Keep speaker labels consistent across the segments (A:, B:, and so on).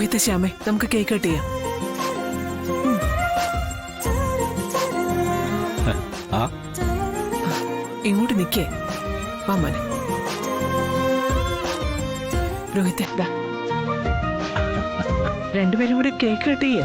A: രോഹിത ശ്യാമേ നമുക്ക് cake cut ചെയ്യാം. ഇങ്ങോട്ട് നിക്കേ മാമനെ. രോഹിത രണ്ടുപേരും കൂടെ കേക്ക് കട്ട് ചെയ്യ.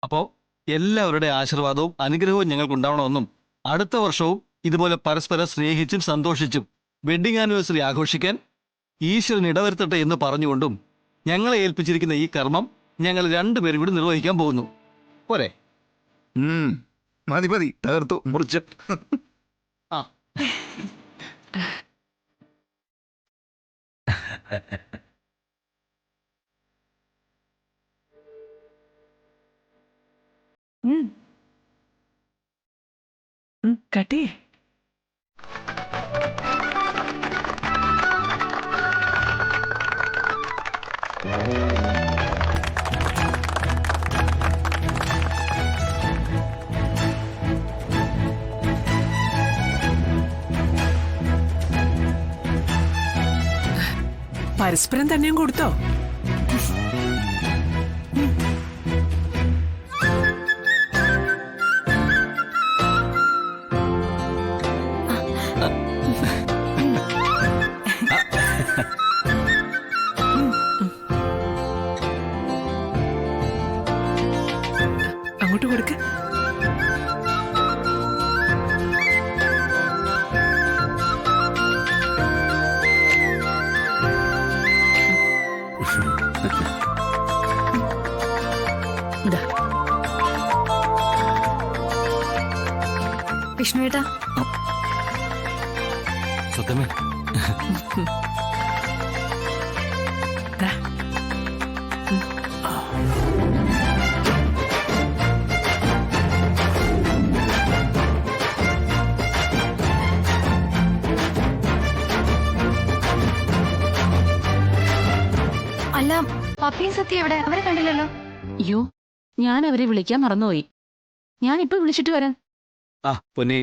B: അപ്പോ എല്ലാവരുടെ ആശീർവാദവും അനുഗ്രഹവും ഞങ്ങൾക്കുണ്ടാവണമെന്നും അടുത്ത വർഷവും ഇതുപോലെ പരസ്പരം സ്നേഹിച്ചും സന്തോഷിച്ചും വെഡിങ് ആനിവേഴ്സറി ആഘോഷിക്കാൻ ഈശ്വരൻ ഇടവരുത്തട്ടെ എന്ന് പറഞ്ഞുകൊണ്ടും ഞങ്ങളെ ഏൽപ്പിച്ചിരിക്കുന്ന ഈ കർമ്മം ഞങ്ങൾ രണ്ടുപേരും കൂടി നിർവഹിക്കാൻ പോകുന്നു. പോരെ?
C: മതി മതി, തകർത്തു മുറിച്ച്.
B: ആ
A: കട്ടി. പരസ്പരം തന്നെയും കൊടുത്തോ? അങ്ങോട്ട് കൊടുക്ക.
D: വിഷ്ണുവേട്ടാ,
B: സത്യമേ
D: അല്ല പപ്പിയും സത്യം എവിടെ? അവരെ കണ്ടില്ലല്ലോ.
E: അയ്യോ, ഞാൻ അവരെ വിളിക്കാൻ മറന്നുപോയി. ഞാൻ ഇപ്പൊ വിളിച്ചിട്ട് വരാം.
F: ആ പൊന്നെ,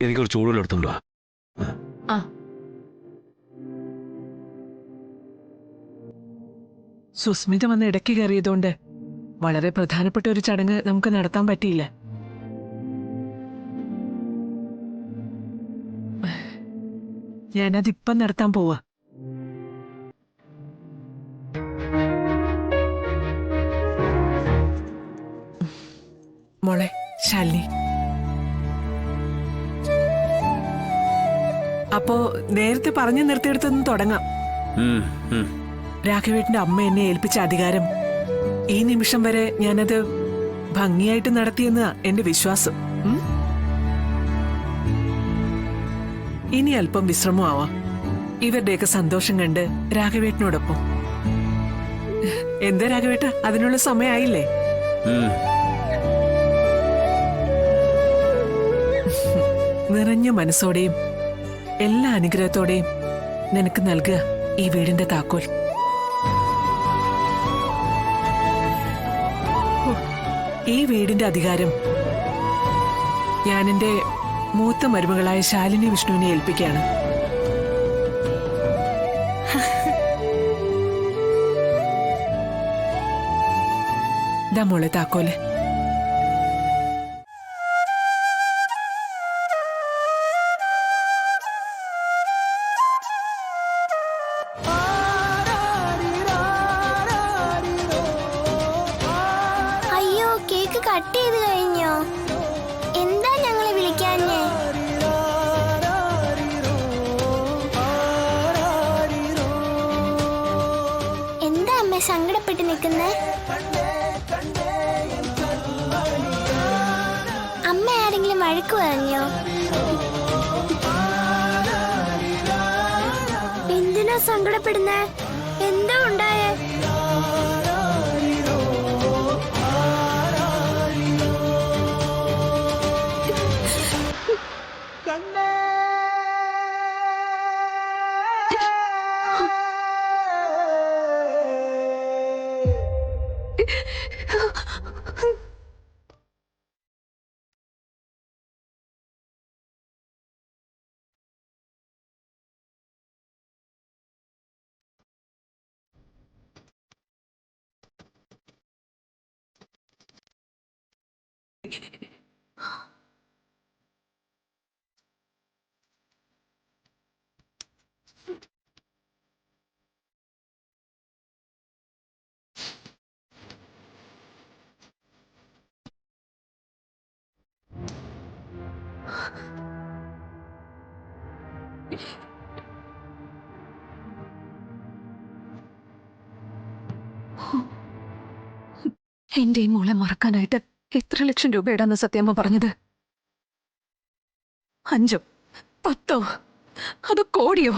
F: എനിക്കൊരു ചൂടുവെള്ളം എടുത്തോണ്ട് വാ.
E: ആ
A: സുസ്മിത വന്ന് ഇടയ്ക്ക് കയറിയതുകൊണ്ട് വളരെ പ്രധാനപ്പെട്ട ഒരു ചടങ്ങ് നമുക്ക് നടത്താൻ പറ്റിയില്ല. ഞാനതിപ്പം നടത്താൻ പോവാ. മോളെ ശാലിനി, അപ്പോ നേരത്തെ പറഞ്ഞു നിർത്തിയെടുത്തൊന്നും തുടങ്ങാം. രാഘവേട്ടന്റെ അമ്മ എന്നെ ഏൽപ്പിച്ച അധികാരം ഈ നിമിഷം വരെ ഞാനത് ഭംഗിയായിട്ട് നടത്തിയെന്ന എന്റെ വിശ്വാസം. ഇനി അല്പം വിശ്രമമാവാം, ഇവരുടെയൊക്കെ സന്തോഷം കണ്ട് രാഘവേട്ടനോടൊപ്പം. എന്താ രാഘവേട്ട, അതിനുള്ള സമയമായില്ലേ? നിറഞ്ഞ മനസ്സോടെയും എല്ലാ അനുഗ്രഹത്തോടെയും നിനക്ക് നൽകുക ഈ വീടിന്റെ താക്കോൽ. ഈ വീടിന്റെ അധികാരം ഞാൻ എന്റെ മൂത്ത മരുമകളായ ശാലിനി വിഷ്ണുവിനെ ഏൽപ്പിക്കുകയാണ്. ദാ മോളെ താക്കോല്.
G: കേക്ക് കട്ട് ചെയ്ത് കഴിഞ്ഞോ? എന്താ ഞങ്ങളെ വിളിക്കാഞ്ഞേ? എന്താ അമ്മ സങ്കടപ്പെട്ട് നിൽക്കുന്നേ? അമ്മ ആരെങ്കിലും വഴക്ക് പറഞ്ഞോ? എന്തിനാ സങ്കടപ്പെടുന്നേ? എന്താ ഉണ്ടായേ?
E: എന്റെ ഈ മോളെ മറക്കാനായിട്ട് എത്ര ലക്ഷം രൂപയുടെന്ന് സത്യമ്മ പറഞ്ഞത്? 5, 10 അതോ കോടിയോ?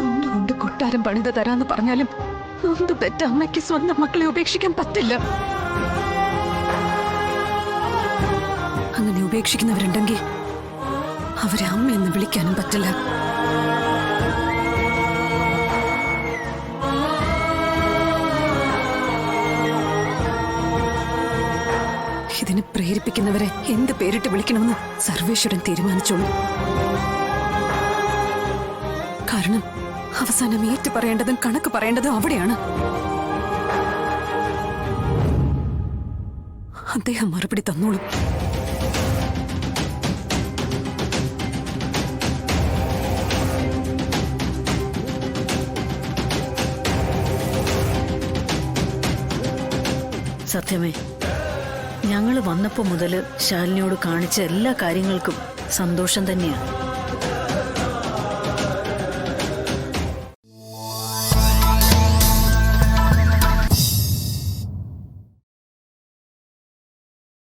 E: ഒന്നുകൊണ്ട് കൊട്ടാരം പണിത് തരാന്ന് പറഞ്ഞാലും നൊന്ത് പെറ്റ അമ്മയ്ക്ക് സ്വന്തം മക്കളെ ഉപേക്ഷിക്കാൻ പറ്റില്ല. അങ്ങനെ ഉപേക്ഷിക്കുന്നവരുണ്ടെങ്കിൽ അവരെ അമ്മയെന്ന് വിളിക്കാനും പറ്റില്ല. ഇതിനെ പ്രേരിപ്പിക്കുന്നവരെ എന്ത് പേരിട്ട് വിളിക്കണമെന്ന് സർവേശ്വരൻ തീരുമാനിച്ചോളൂ. കാരണം അവസാനം ഏറ്റു പറയേണ്ടതും കണക്ക് പറയേണ്ടതും അവിടെയാണ്. അദ്ദേഹം മറുപടി തന്നോളൂ.
H: സത്യമേ, ഞങ്ങൾ വന്നപ്പോ മുതല് ശാലിനിയോട് കാണിച്ച എല്ലാ കാര്യങ്ങൾക്കും സന്തോഷം തന്നെയാണ്.